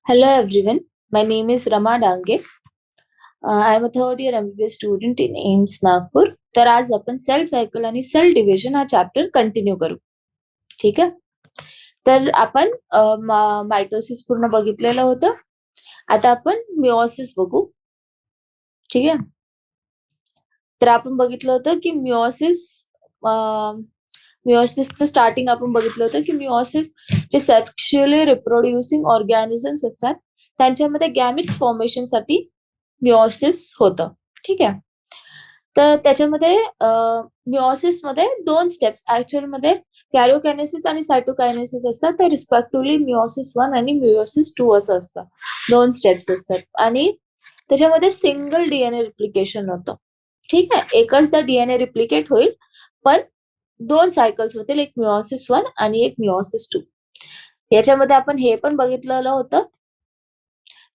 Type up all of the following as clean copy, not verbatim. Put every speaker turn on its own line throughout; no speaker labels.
Hello everyone, my name is Rama Dange. I am a third year MBBS student in AIIMS Nagpur. तर आज आपण sale cycle आणि sale division हा chapter continue करू. ठीक आहे. तर आपण मायटोसिस पूर्ण बघितलेलं होतं. आता आपण मिओसिस बघू. ठीक आहे. तर आपण बघितलं होतं की मिओसिसचं स्टार्टिंग आपण बघितलं होतं की मिओसिस जे सेक्शुअली रिप्रोड्युसिंग ऑर्गॅनिझम्स असतात त्यांच्यामध्ये गॅमिट्स फॉर्मेशन साठी मिओसिस होतं. ठीक आहे. तर त्याच्यामध्ये मिओसिस मध्ये दोन स्टेप्स ऍक्च्युअल मध्ये कॅरिओकायनेसिस आणि सायटोकायनेसिस असतात. तर रिस्पेक्टिव्हली मिओसिस 1 आणि मिओसिस 2 असं असतं. दोन स्टेप्स असतात आणि त्याच्यामध्ये सिंगल डीएनए रिप्लिकेशन होतं. ठीक आहे. एकचदा डीएनए रिप्लिकेट होईल पण दोन सायकल्स होतील, एक मिओसिस 1 आणि एक मिओसिस 2. याच्यामध्ये आपण हे पण बघितलेलं होतं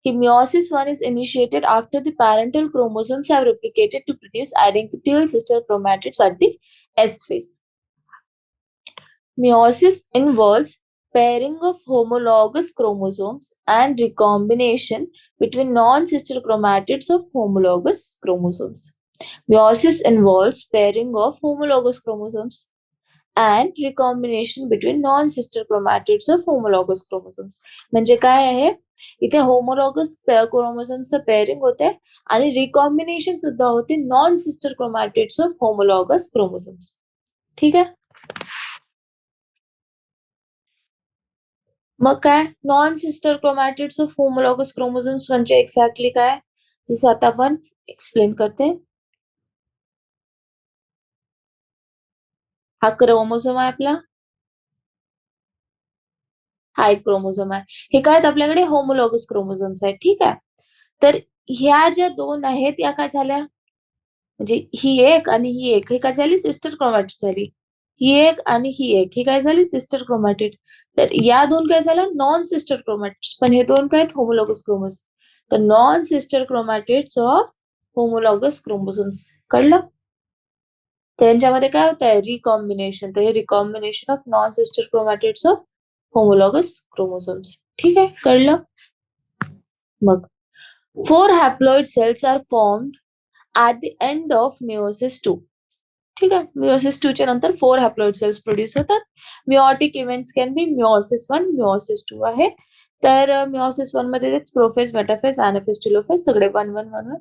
की meiosis 1 is initiated after the parental chromosomes have replicated to produce identical sister chromatids at the S phase. Meiosis involves pairing of homologous chromosomes and recombination between non-sister chromatids of homologous chromosomes. Meiosis involves pairing of homologous chromosomes and recombination between non-sister chromatids of homologous chromosomes. म्हणजे काय आहे, इथे homologous क्रोमोझोम्सचं pairing होते आणि recombination सुद्धा होते non sister chromatids of homologous chromosomes. ठीक आहे. मग काय non sister chromatids of homologous chromosomes म्हणजे एक्झॅक्टली काय, जसं आता आपण एक्सप्लेन करते. हा क्रोमोझोम आहे आपला, हा एक क्रोमोझोम आहे. हे काय आहेत आपल्याकडे होमोलॉगस क्रोमोझोम्स आहेत. ठीक आहे. तर ह्या ज्या दोन आहेत या काय झाल्या, म्हणजे ही एक आणि ही एक, ही काय झाली सिस्टर क्रोमॅटिड झाली. ही एक आणि ही एक, ही काय झाली सिस्टर क्रोमॅटिड. तर या दोन काय झाल्या नॉन सिस्टर क्रोमॅटिड्स, पण हे दोन काय आहेत होमोलॉगस क्रोमोझोम्स. तर non sister chromatids of homologous chromosomes. कळलं. त्यांच्यामध्ये काय होत आहे रिकॉम्बिनेशन. तर हे recombination of non sister chromatids of homologous chromosomes. ठीक आहे. कळलं. मग 4 haploid cells are formed at the end of meiosis 2. ठीक आहे. meiosis 2 च्या नंतर 4 haploid cells प्रोड्यूस होतात. Meiotic events can be meiosis 1, meiosis 2 आहे. तर meiosis 1 मध्ये प्रोफेज, मेटाफेज, एनाफेज, टेलोफेज सगळे 1 1 1 1.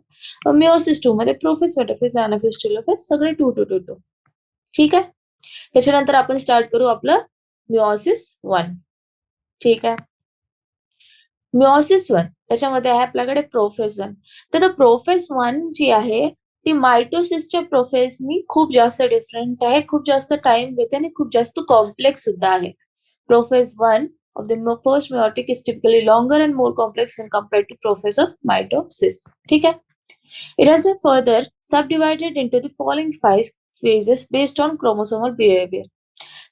meiosis 2 मध्ये प्रोफेज, मेटाफेज, एनाफेज, टेलोफेज सगळे 2 2 2 2. ठीक आहे. त्याच्यानंतर आपण स्टार्ट करू आपलं meiosis 1. ठीक आहे. मिओसिस 1 त्याच्यामध्ये आहे आपल्याकडे प्रोफेज 1. तर प्रोफेज 1 जी आहे ती मायटोसिसच्या प्रोफेजनी खूप जास्त डिफरंट आहे, खूप जास्त टाइम घेते आणि खूप जास्त कॉम्प्लेक्स सुद्धा आहे. Prophase 1 of the first meiotic is typically longer and more complex when compared to prophase of mitosis. ठीक है. It has been further subdivided into the following 5 phases based on chromosomal behavior.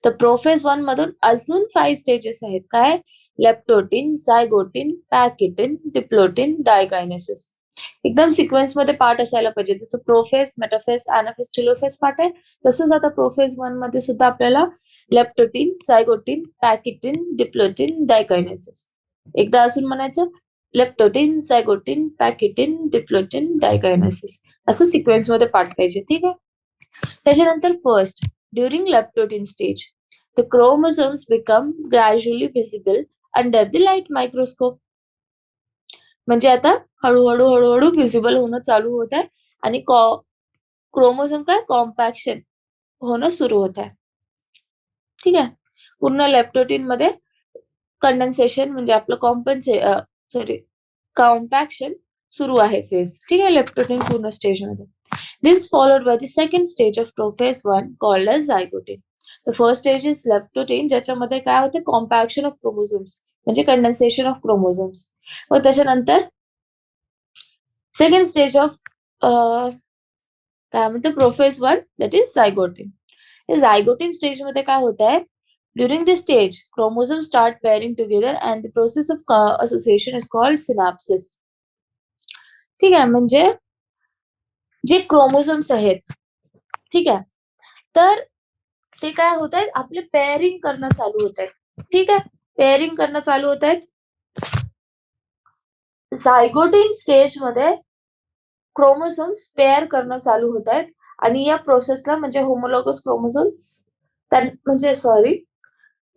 तर prophase 1 मधून अजून 5 stages आहेत. काय, leptotene, झायगोटिन, पॅकिटिन, diplotene, डायकायनेसिस. एकदम sequence मध्ये part असायला पाहिजे. जसं prophase, metaphase, anaphase, telophase part आहे, तसंच आता प्रोफेज 1 मध्ये सुद्धा आपल्याला लेप्टोटिन, झायगोटिन, पॅकिटिन, डिप्लोटिन, डायकायनेसिस. एकदा अजून म्हणायचं लेप्टोटिन, झायगोटिन, पॅकिटिन, डिप्लोटिन, डायकायनेसिस असं सिक्वेन्स मध्ये पार्ट पाहिजे. ठीक आहे. त्याच्यानंतर first, during leptotene stage the chromosomes become gradually visible under the light microscope. म्हणजे आता हळूहळू हळूहळू विजिबल होणं चालू होत आहे आणि क्रोमोझोम काय कॉम्पॅक्शन होणं सुरू होत आहे. ठीक आहे. पूर्ण लेप्टोटिन मध्ये कंडेन्सेशन म्हणजे आपलं कॉम्पॅक्शन सुरू आहे फेज. ठीक आहे. लेप्टोटिन पूर्ण स्टेज मध्ये. This followed by the second stage of prophase 1 called as zygote. The first stage is leptotin ज्याच्यामध्ये काय होते कॉम्पॅक्शन ऑफ क्रोमोझोम्स म्हणजे कंडेन्सेशन ऑफ क्रोमोझोम्स. व त्याच्यानंतर सेकंड स्टेज ऑफ काय म्हणते प्रोफेज 1 दॅट इज झायगोटिन. या झायगोटिन स्टेज मध्ये काय होत आहे, during this stage chromosome start pairing together and the process of association is called synapsis. ठीक आहे. म्हणजे जे क्रोमोझोम्स आहेत, ठीक आहे, तर ते काय होत आहेत आपले पेअरिंग करणं चालू होत आहे. ठीक आहे. पेअरिंग करणं चालू होत आहेत झायगोटिन स्टेजमध्ये क्रोमोझोम्स पेअर करणं चालू होत आहेत आणि या प्रोसेसला म्हणजे होमोलॉगस क्रोमोझोम्स म्हणजे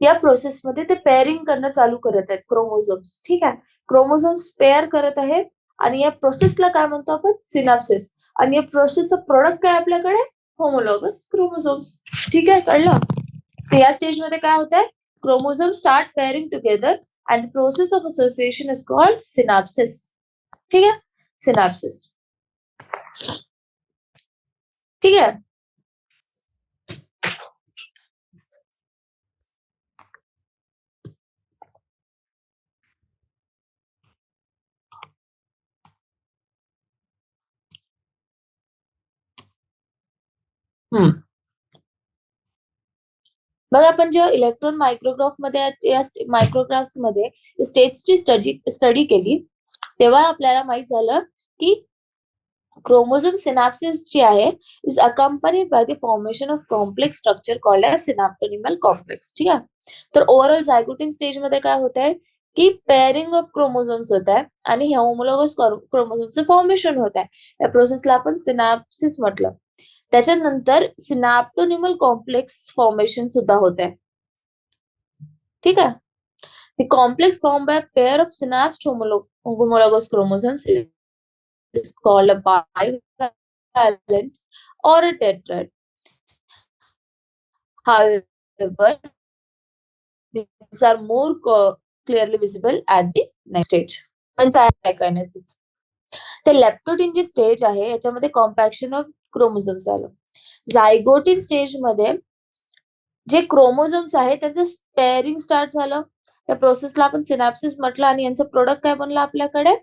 या प्रोसेसमध्ये ते पेअरिंग करणं चालू करत आहेत क्रोमोझोम्स. ठीक आहे, क्रोमोझोम्स पेअर करत आहेत आणि या प्रोसेसला काय म्हणतो आपण? सिनॅप्सिस. आणि या प्रोसेसचं प्रोडक्ट काय आपल्याकडे? Homologous chromosomes. ठीक आहे, कळलं? तर या स्टेजमध्ये काय होत आहे? Chromosome start pairing together and the process of association is called synapsis. ठीक आहे, सिनॅप्सिस. ठीक आहे. मग आपण जेव्हा इलेक्ट्रॉन मायक्रोग्राफ मध्ये स्टेजची स्टडी केली तेव्हा आपल्याला माहित झालं की क्रोमोझोम सिनॅप्सिस जी आहे is accompanied by the formation of complex structure called as synaptonemal complex. ठीक आहे, तर ओव्हरऑल झायगोटिन स्टेज मध्ये काय होत आहे की पेअरिंग ऑफ क्रोमोझोम्स होत आहे आणि होमोलॉगस क्रोमोझोमचं फॉर्मेशन होत आहे. या प्रोसेसला आपण सिनॅप्सिस म्हटलं. त्याच्यानंतर सिनॅप्टोनिमल कॉम्प्लेक्स फॉर्मेशन सुद्धा होत आहे. ठीक आहे, the complex formed by a pair of synapsed homologous chromosomes is called a bivalent or a tetrad. However, these are more clearly visible at the next stage. Glycogenesis. तर लेप्टोटिन जी stage आहे याच्यामध्ये compaction of chromosomes आलं. झायगोटिन stage मध्ये जे chromosomes आहे त्यांचं pairing start झालं. त्या प्रोसेसला आपण सिनॅप्सिस म्हटलं आणि यांचं प्रोडक्ट काय बनलं आपल्याकडे?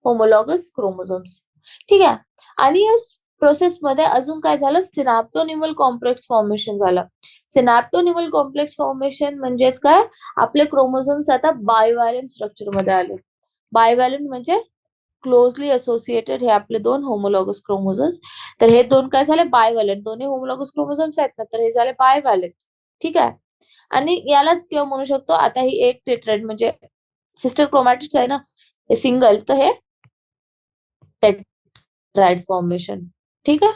Homologous chromosomes. ठीक आहे, आणि या प्रोसेसमध्ये अजून काय झालं? सिनॅप्टोनिमल कॉम्प्लेक्स फॉर्मेशन झालं. सिनॅप्टोनिमल कॉम्प्लेक्स फॉर्मेशन म्हणजेच काय? आपले क्रोमोझोम्स आता बायव्हॅलेंट स्ट्रक्चर मध्ये आले. बायव्हॅलेंट म्हणजे क्लोजली असोसिएटेड हे आपले दोन होमोलॉगस क्रोमोझोम्स. तर हे दोन काय झाले? बायव्हॅलेंट. दोन्ही होमोलॉगस क्रोमोझोम्स आहेत ना, तर हे झाले बायव्हॅलेंट. ठीक आहे, आणि यालाच किंवा म्हणू शकतो आता ही एक टेट्राइड म्हणजे सिस्टर क्रोमॅटिड्स आहे ना, हे सिंगल, तर हे टेट्राइड फॉर्मेशन. ठीक आहे.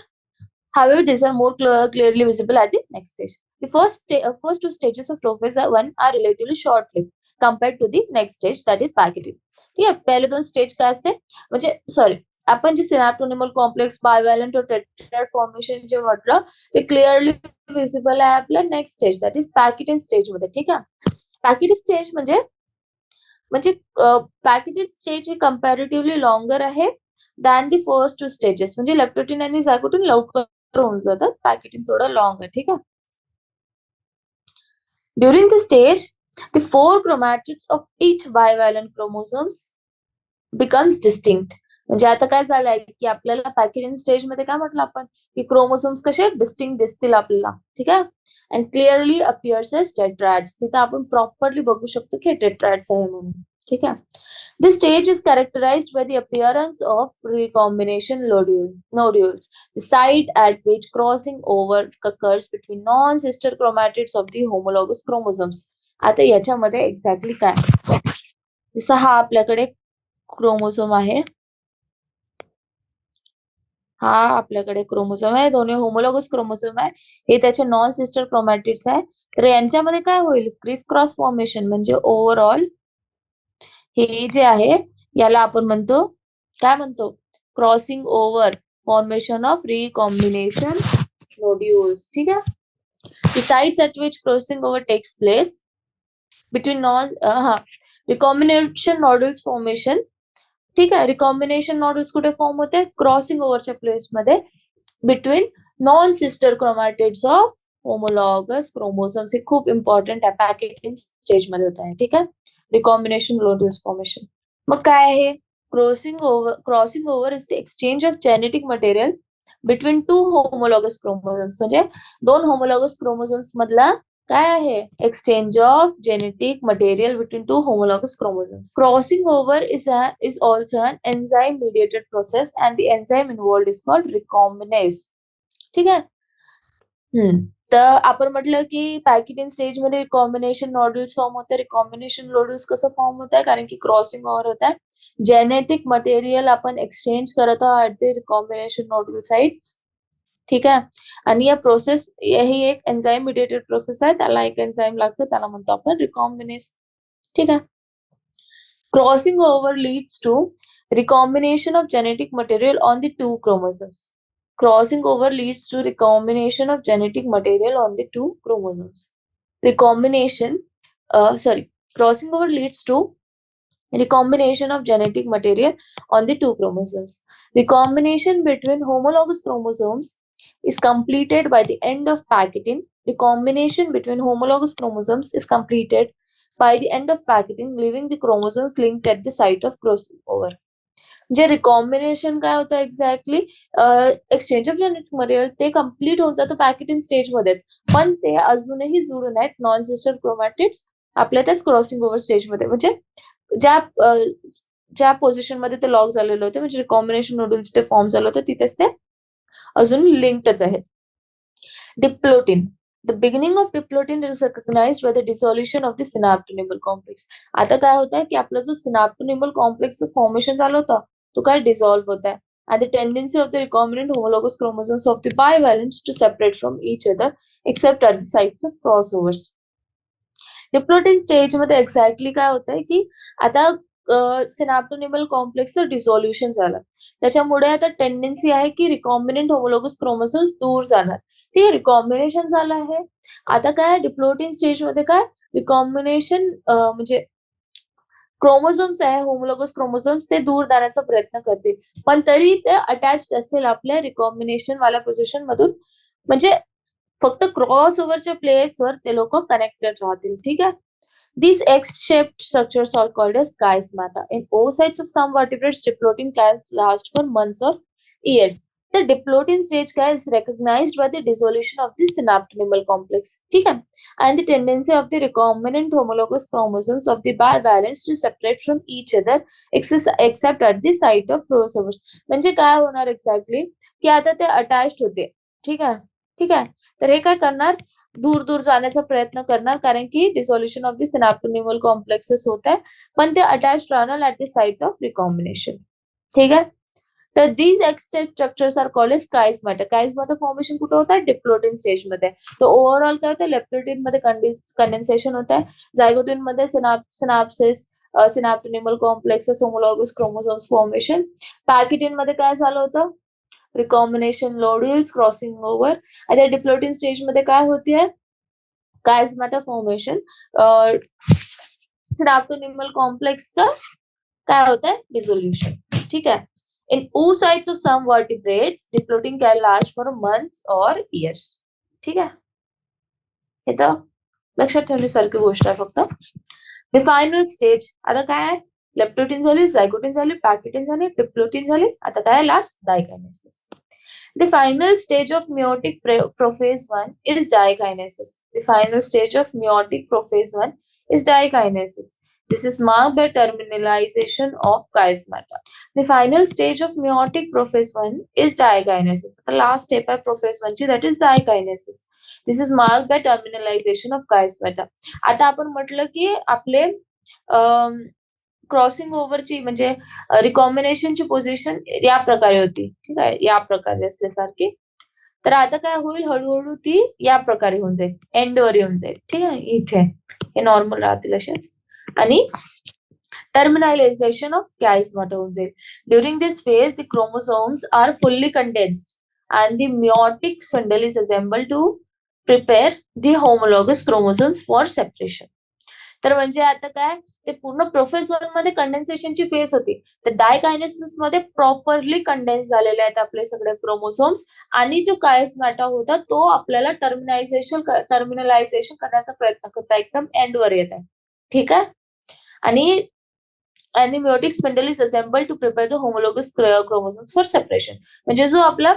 However, these are more clearly visible at the next stage. The first two stages of Professor 1 are relatively short-lived compared to the next stage, that is packaging. ठीक आहे, पहिले दोन स्टेज काय असते म्हणजे आपण जे सिनॅप्टोनिमल कॉम्प्लेक्स बायव्हॅलेंट और टेट्राइड फॉर्मेशन जे म्हटलं ते क्लिअरली विजिबल आहे आपल्या next stage, that is pachytene stage मध्ये. ठीक आहे, पॅकेटिंग स्टेज म्हणजे पॅकेटिंग स्टेज ही कंपॅरेटिव्हली लॉंगर आहे than the first two stages. म्हणजे लेप्टोटिन आणि झायगोटिन लवकर होऊन जातात, पॅकेटिंग थोडं लॉंग आहे. ठीक आहे. During the stage the four chromatids of each bivalent chromosomes becomes distinct. म्हणजे आता काय झालंय की आपल्याला पॅकेटिंग स्टेज मध्ये काय म्हटलं आपण की क्रोमोसोम्स कसे डिस्टिंक्ट दिसतील आपल्याला. ठीक आहे, अँड क्लिअरली अपिअर्स एज टेट्राड्स. तिथं आपण प्रॉपरली बघू शकतो की टेट्राड्स आहे म्हणून. ठीक आहे, this stage is characterized by the appearance of recombination nodules, the site at which crossing over occurs between non-sister chromatids of the homologous chromosomes. आता याच्यामध्ये एक्झॅक्टली काय, जसं हा आपल्याकडे क्रोमोसोम आहे, हा आपल्याकडे क्रोमोसोम आहे, दोन्ही होमोलॉगस क्रोमोसोम आहे, हे त्याचे नॉन सिस्टर क्रोमॅटिड्स आहे. तर यांच्यामध्ये काय होईल? Criss cross formation. म्हणजे ओव्हरऑल हे जे आहे याला आपण म्हणतो काय म्हणतो? Crossing over formation of recombination nodules. ठीक आहे, the sites at which crossing over takes place between recombination nodules formation. ठीक आहे, रिकॉम्बिनेशन नोड्यूल्स कुठे फॉर्म होते? क्रॉसिंग ओव्हरच्या प्लेस मध्ये between non sister chromatids of homologous chromosomes. हे खूप इम्पॉर्टंट आहे, पॅकेटिंग स्टेज मध्ये होत आहे. ठीक आहे, रिकॉम्बिनेशन नोड्यूल्स फॉर्मेशन. मग काय आहे? Crossing over is the exchange of genetic material between two homologous chromosomes. म्हणजे दोन होमोलॉगस क्रोमोझोम्स मधला काय आहे? Exchange of genetic material between two homologous chromosomes. Crossing over is also an enzyme mediated process and the enzyme involved is called recombinase. ठीक आहे. तर आपण म्हटलं की पॅकेटिंग स्टेजमध्ये रिकॉम्बिनेशन नॉड्यूल्स फॉर्म होते. रिकॉम्बिनेशन नॉड्यूल्स कसं फॉर्म होत आहे? कारण की क्रॉसिंग ओव्हर होत आहे. जेनेटिक मटेरियल आपण एक्सचेंज करत आहोत at the recombination nodule sites. ठीक आहे. आणि या प्रोसेस ही एक एन्झाइम मिडिएटेड प्रोसेस आहे. त्याला एक एन्झाइम लागतं. त्याला म्हणतो आपण रिकॉम्बिनेस. ठीक आहे. Crossing over leads to recombination of genetic material on the two chromosomes. Crossing over leads to recombination of genetic material on the two chromosomes. Recombination, crossing over leads to recombination of genetic material on the two chromosomes. Recombination between homologous chromosomes is completed by the end of packeting. Recombination between homologous chromosomes is completed by the end of packeting, leaving the chromosomes linked at the site of crossover. जे recombination काय होतं exactly exchange of genetic material ते complete होऊन जातं packeting स्टेजमध्येच, पण ते अजूनही जुळून आहेत नॉन सिस्टर क्रोमॅटिड्स आपल्या त्याच क्रॉसिंग ओव्हर स्टेजमध्ये. म्हणजे ज्या पोझिशन मध्ये ते लॉक झालेले होते, म्हणजे रिकॉम्बिनेशन नोड्यूल्स ते फॉर्म झालं होतं, तिथेच ते अजून लिंक्डच आहेत. Diplotene. The beginning of diplotin is recognized by the dissolution of the synaptonymal complex. आता काय होत आहे की आपला जो synaptonymal complex फॉर्मेशन झालं होतं तो काय डिसॉल्व्ह होत आहे. And the tendency of the recombinant homologous chromosomes of the bivalents to separate from each other except at the sites of crossovers. Diplotene stage मध्ये एक्झॅक्टली काय होत आहे की आता सिनाप्टोनिमल कॉम्प्लेक्सचं डिसॉल्युशन झालं. त्याच्यामुळे आता टेंडन्सी आहे की रिकॉम्बिनंट होमोलोगस क्रोमोसोम्स दूर जाणार. ठीक आहे, रिकॉम्बिनेशन झालं आहे. आता काय डिप्लोटिन स्टेज मध्ये काय रिकॉम्बिनेशन म्हणजे क्रोमोझोम्स आहे, होमोलोगस क्रोमोझोम्स ते दूर जाण्याचा प्रयत्न करतील, पण तरी ते अटॅच्ड असतील आपल्या रिकॉम्बिनेशन वाल्या पोझिशन मधून. म्हणजे फक्त क्रॉस ओव्हरच्या प्लेसवर ते लोक कनेक्टेड राहतील. ठीक आहे. These X-shaped structures are called as chiasmata. In oocytes of some vertebrates, diplotin can last for months or years. The diplotin stage is recognized by the dissolution of the synaptonymal complex. ठीक है? And the tendency of the recombinant homologous chromosomes of the bivalents to separate from each other except at the site of crossovers. म्हणजे काय होणार exactly की आता ते attached होते. ठीक आहे. ठीक आहे. तर हे काय करणार, दूर दूर जाण्याचा प्रयत्न करणार, कारण की dissolution of the synaptonemal complexes होत आहे, पण ते अटॅच राहणार at the site of recombination. ठीक आहे. तर these extent structures are called as chiasmata. Chiasmata formation कुठे होत आहे, डिप्लोटिन स्टेज मध्ये. तर ओव्हरऑल काय होतं, लेप्टोटिन मध्ये कंडेन्सेशन होत आहे, झायगोटिन मध्ये synapsis, synaptonemal complexes, homologous chromosomes formation. Pachytene मध्ये काय झालं होतं, रिकॉम्बिनेशन नोड्यूल्स क्रॉसिंग ओव्हर. आता डिप्लोटिन स्टेज मध्ये काय होतीये, कायस्माटा फॉर्मेशन, सिनाप्टोनिमल कॉम्प्लेक्सचं काय होत आहे, डिसोल्युशन. ठीक आहे. In oocytes of some vertebrates, diplotin can last for months or years. ठीक आहे. हे तर लक्षात ठेवण्यासारखी गोष्ट आहे फक्त. द फायनल स्टेज आता काय आहे, लेप्टोटिन झाली, झायगोटिन झाली, पॅकेटिन झाली, डिप्लोटिन झाली, आता काय last डायकायनेसिस. The final stage of meiotic prophase 1 is dikinesis. The final stage of meiotic prophase 1 is dikinesis. This is marked by terminalization of chiasmata. The final stage of meiotic prophase 1 is dikinesis. The last step of prophase 1 that is dikinesis. This is marked by terminalization of chiasmata. आता आपण म्हटलं की आपले crossing ओव्हरची म्हणजे रिकॉम्बिनेशनची position या प्रकारे होती. ठीक आहे, या प्रकारे असल्यासारखी. तर आता काय होईल, हळूहळू ती या प्रकारे होऊन जाईल, एंडवर येऊन जाईल. ठीक आहे, इथे हे नॉर्मल राहतील असेच, आणि टर्मिनलायझेशन ऑफ कायस्माटा होऊन जाईल. During this phase the chromosomes are fully condensed and the meiotic spindle is assembled to prepare the homologous chromosomes for separation. तर म्हणजे आता काय, ते पूर्ण प्रोफेस 1 मध्ये कंडेन्सेशनची फेज होती, तर डायकायनेसिस मध्ये प्रॉपरली कंडेन्स झालेले आहेत आपले सगळे क्रोमोसोम्स, आणि जो कायस्माटा होता तो आपल्याला टर्मिनलायझेशन करण्याचा प्रयत्न करता, एकदम एंडवर येत आहे. ठीक आहे. आणि meiotic spindle is assembled to prepare the homologous chromosomes for separation. म्हणजे जो आपला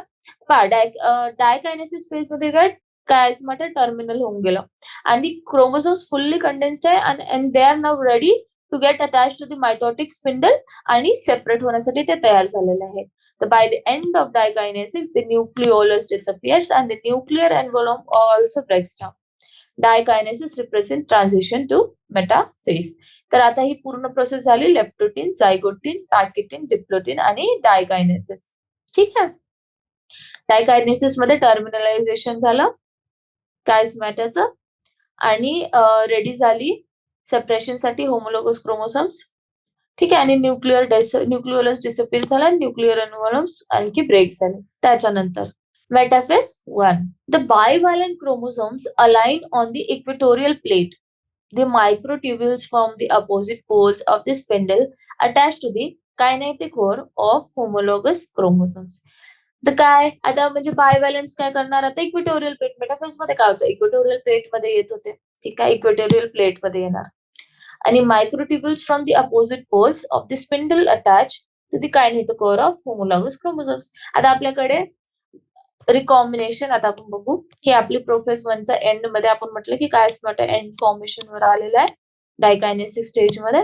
डायकायनेसिस फेज मध्ये काय कायस्माटा टर्मिनल होऊन गेलं, आणि क्रोमोसोम्स फुल्ली कंडेन्स्ड आहे, and they are now ready to get attach to the mitotic spindle आणि सेपरेट होण्यासाठी ते तयार झालेले आहेत. तर by the end of diakinesis the nucleolus disappears and the nuclear envelope also breaks down. Diakinesis represent transition to metaphase. तर आता ही पूर्ण प्रोसेस झाली लेप्टोटीन, झायगोटीन, पॅकेटीन, डिप्लोटीन आणि डायकायनेसिस. ठीक आहे. डायकायनेसिस मध्ये टर्मिनलायझेशन झालं कायस्मॅटाचं आणि रेडी झाली सेपरेशन साठी होमोलोगस क्रोमोसोम्स. ठीक आहे. आणि न्यूक्लिओलस डिसअपियर झाला, न्यूक्लिअर एन्व्हलप्स आणखी ब्रेक झाले. त्याच्यानंतर metaphase 1. The bivalent chromosomes align on the equatorial plate. The microtubules from the opposite poles of the spindle attach to the kinetic core of homologous chromosomes. तर काय आता म्हणजे बायव्हॅलन्स काय करणार, आता इक्वेटोरियल प्लेट मेटाफेज मध्ये काय होतं, इक्वेटोरियल प्लेट मध्ये येत होते. ठीक आहे. इक्वेटोरियल प्लेट मध्ये येणार आणि microtubules from the opposite poles of the spindle attach to the kinetochore of homologous chromosomes. आता आपल्याकडे रिकॉम्बिनेशन आता आपण बघू. ही आपली प्रोफेस 1चा एंड मध्ये आपण म्हटलं की काय एंड फॉर्मेशन वर आलेला आहे डायकायनेसिस स्टेज मध्ये.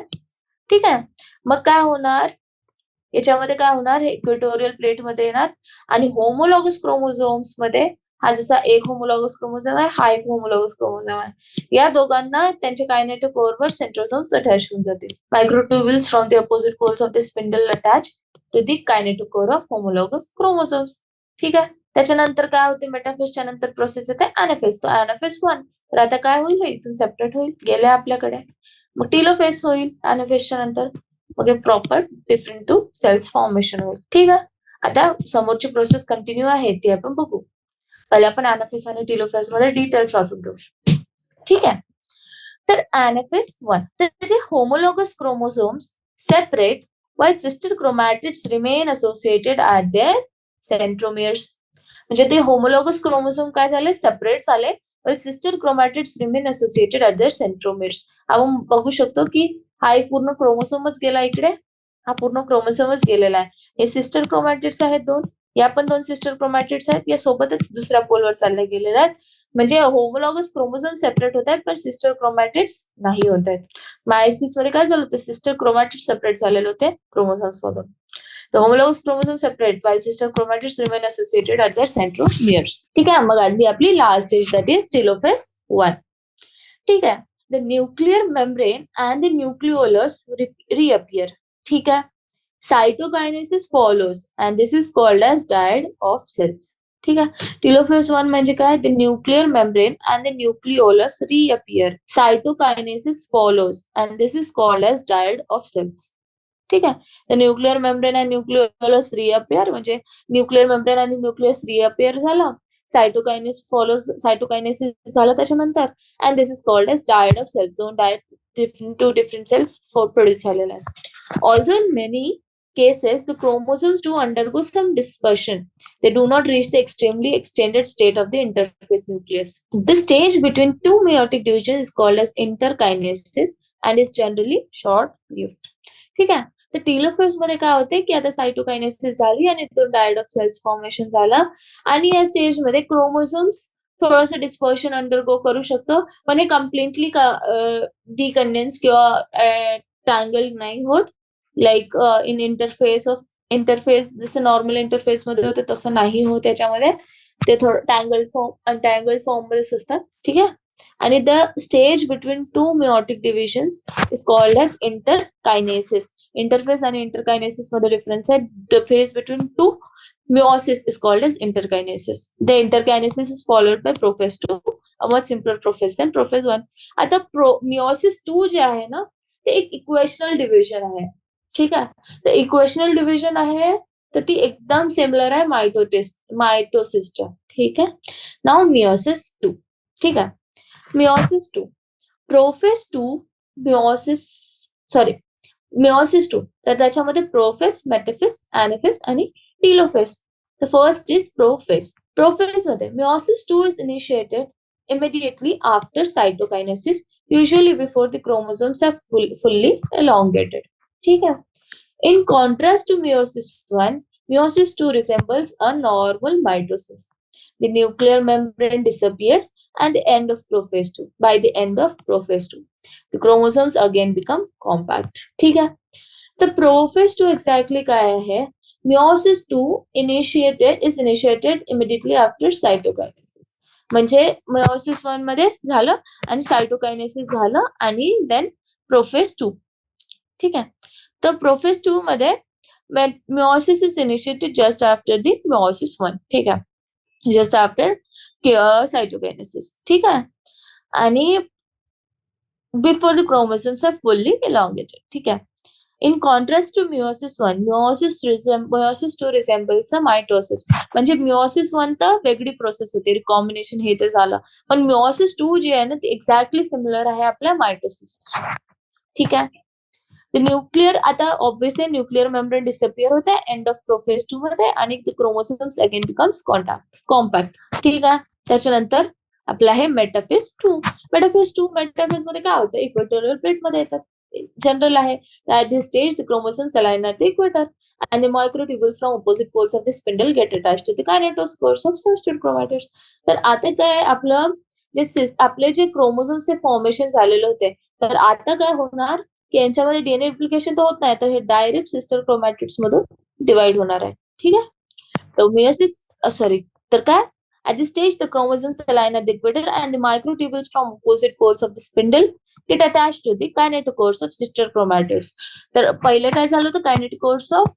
ठीक आहे. मग काय होणार, याच्यामध्ये काय होणार, हे इक्वेटोरियल प्लेट मध्ये येणार आणि होमोलॉगस क्रोमोझोम्स मध्ये हा जसा एक होमोलॉगस क्रोमोझोम आहे, हा एक होमोलॉगस क्रोमोझोम आहे. या दोघांना त्यांच्या कायनेटिक कोरवर सेंट्रोसोम्स अटॅच होऊन जातील. Microtubules from the opposite poles of the spindle attach to the kinetochore of homologous chromosomes. ठीक आहे. त्याच्यानंतर काय होते, मेटाफेजच्या नंतर प्रोसेस येते ऍनाफेज. तो ऍनाफेज 1. तर आता काय होईल, इथून सेपरेट होईल, गेले आपल्याकडे. मग टीलोफेज होईल ऍनाफेजच्या नंतर. मग हे proper different two cells formation होईल. ठीक आहे. आता समोरची प्रोसेस कंटिन्यू आहे ती आपण बघू. पहिले आपण ऍनाफेज आणि टीलोफेज मध्ये डिटेल्स वाचून घेऊ. ठीक आहे. तर ऍनाफेज 1. तर जे homologous chromosomes separate while sister chromatids remain associated at their centromeres. म्हणजे ते होमोलॉगस क्रोमोसोम काय झाले, सेपरेट झाले, while sister chromatids remain associated at their centromeres. आपण बघू शकतो की हा एक पूर्ण क्रोमोसोमच गेला इकडे, हा पूर्ण क्रोमोसोमच गेलेला आहे. हे सिस्टर क्रोमॅटिड्स आहेत 2, या पण 2 सिस्टर क्रोमॅटिड्स आहेत, या सोबतच दुसऱ्या पोलवर चालले गेलेले आहेत. म्हणजे होमोलॉगस क्रोमोसोम सेपरेट होत आहेत पण सिस्टर क्रोमॅटिड्स नाही होत आहेत. मायोसिस मध्ये काय झालं होतं, सिस्टर क्रोमॅटिड्स सेपरेट झालेले होते क्रोमोसोम्स मधून. तर homologous chromosome separate while sister chromatids remain associated at their centromeres. ठीक आहे. मग आधी आपली last stage that is telophase 1. ठीक आहे. The nuclear membrane and the nucleolus reappear. ठीक आहे. Cytokinesis follows and this is called as dyad of cells. ठीक आहे. टेलोफेज 1 म्हणजे काय, the nuclear membrane and the nucleolus reappear. Cytokinesis follows and this is called as dyad of cells. ठीक आहे. The nuclear membrane and nucleolus reappear म्हणजे nuclear membrane आणि nucleus reappear झालं. Cytokinesis झालं त्याच्यानंतर and this is called as dyad of cells. 2 dyad two different cells produce झालेले आहेत. Although in many cases the chromosomes do undergo some dispersion. They do not reach the extremely extended state of the interphase nucleus. The stage between two meiotic divisions is called as interkinesis and is generally short-lived. ठीक आहे. तर telophase मध्ये काय होते की आता cytokinesis झाली आणि 2 डायड ऑफ सेल्स फॉर्मेशन झालं आणि या स्टेज मध्ये क्रोमोसोम्स थोडंसं डिस्पर्शन अंडरगो करू शकतो, पण हे कम्प्लिटली डिकंडेन्स किंवा टँगल नाही होत. लाईक इन इंटरफेस जसं नॉर्मल इंटरफेस मध्ये होते तसं नाही होत. त्याच्यामध्ये ते थोडं अनटँगल्ड फॉर्म मध्ये असतात. ठीक आहे. आणि the stage between 2 meiotic divisions is called as interkinesis. Interface आणि इंटरकायनेसिस मध्ये डिफरन्स आहे. The phase between 2 meiosis is called as interkinesis. The interkinesis is followed by prophase 2, a much simpler prophase than prophase 1. आता meiosis 2 जे आहे ना ते एक equational division आहे. ठीक आहे. तर इक्वेशनल डिव्हिजन आहे तर ती एकदम सिमिलर आहे मायटोसिसच्या. ठीक आहे. Now meiosis 2. ठीक आहे. meiosis 2, prophase 2, meiosis 2. तर त्याच्यामध्ये प्रोफेज, मेटाफेज, ऍनाफेज आणि telophase. The first is prophase. Prophase मध्ये meiosis 2 is initiated immediately after cytokinesis, usually before the chromosomes are fully elongated. ठीक है. In contrast to meiosis 1, meiosis 2 resembles a normal mitosis. the nuclear membrane disappears and the end of prophase 2. By the end of prophase 2, the chromosomes again become compact. ठीक है. तर prophase 2 exactly काय आहे? Meiosis 2 is initiated immediately after cytokinesis. म्हणजे meiosis 1 मध्ये झालं आणि cytokinesis झालं आणि then prophase 2. ठीक आहे. तर prophase 2 मध्ये when meiosis is initiated just after the meiosis 1. ठीक आहे. just after cytokinesis. ठीक आहे. आणि before the chromosomes are fully elongated. ठीक आहे. In contrast to meiosis 1, meiosis 2 resembles a mitosis. म्हणजे meiosis 1 तर वेगळी प्रोसेस होती, रिकॉम्बिनेशन हे ते झालं, पण meiosis 2 जे आहे ना ते एक्झॅक्टली सिमिलर आहे आपल्या मायटोसिस. ठीक आहे. The nuclear आता ऑब्व्हियसली न्यूक्लिअर मेम्ब्रेन डिसअपिअर होत आहे एंड ऑफ प्रोफेज 2 मध्ये आणि the chromosomes again becomes compact. ठीक आहे. त्याच्यानंतर आपला आहे मेटाफेज 2. मेटाफेज मध्ये काय होतं? इक्वेटोरियल प्लेट मध्ये येतात. जनरल आहे. At this stage, the chromosomes align at the equator, and the microtubules from opposite poles of the spindle get attached to the kinetospores of sister chromatids. तर आता काय आपलं आपले जे क्रोमोझोम्सचे फॉर्मेशन झालेले होते, तर आता काय होणार की यांच्यामध्ये डीएनए रिप्लिकेशन तर होत नाही, तर हे डायरेक्ट सिस्टर क्रोमॅटिड्स मधून डिवाइड होणार आहे. ठीक आहे. तर मियोसिस तर काय at this stage the chromosomes align at the equator and the microtubules from opposite poles of the spindle get attached to the kinetochores of sister chromatids. तर पहिले काय झालं होतं? kinetochores of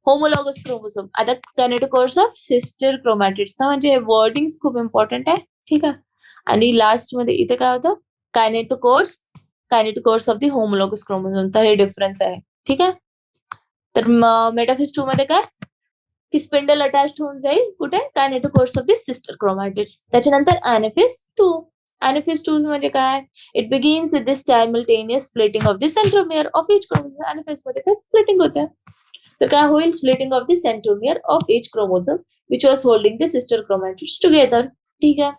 homologous chromosome. आता kinetochores of sister chromatids. ना म्हणजे हे wordings खूप इम्पॉर्टंट आहे. ठीक आहे. आणि लास्ट मध्ये इथे काय होतं? kinetochores of the homologous chromosome. तर हे डिफरन्स आहे. ठीक आहे. तर मेटाफेज 2 मध्ये काय की स्पिंडल अटॅच होऊन जाईल कुठे? कायनेटोकोर्स ऑफ द सिस्टर क्रोमॅटिड्स. त्याच्यानंतर एनाफेज 2. एनाफेज 2 म्हणजे काय? It begins with the simultaneous splitting of the centromere of each chromosome. Anaphase मध्ये काय स्प्लिटिंग होते. तर काय होईल? Splitting of the centromere of each chromosome which was holding the sister chromatids together. ठीक आहे.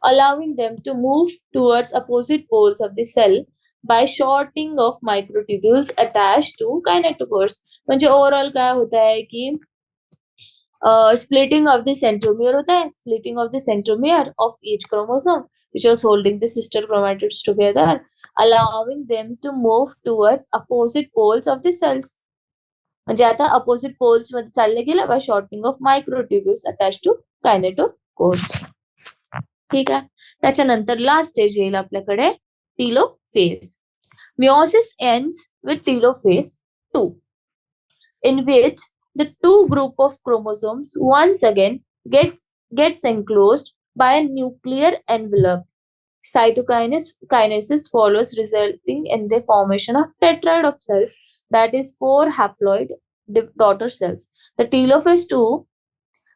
allowing them to move towards opposite poles of the cell by shortening of microtubules attached to kinetochores. म्हणजे overall काय होत आहे की splitting of the centromere होता है, splitting of the centromere of each chromosome which was holding the sister chromatids together, allowing them to move towards opposite poles of the cells. म्हणजे आता opposite poles मध्ये चालले गेले by shortening of microtubules attached to kinetochores. ठीक आहे. त्याच्यानंतर last stage येईल आपल्याकडे telophase. Meiosis ends with telophase 2, in which the two group of chromosomes once again gets enclosed by a nuclear envelope. Cytokinesis follows, resulting in the formation of tetrad of cells, that is 4 haploid daughter cells. The telophase 2,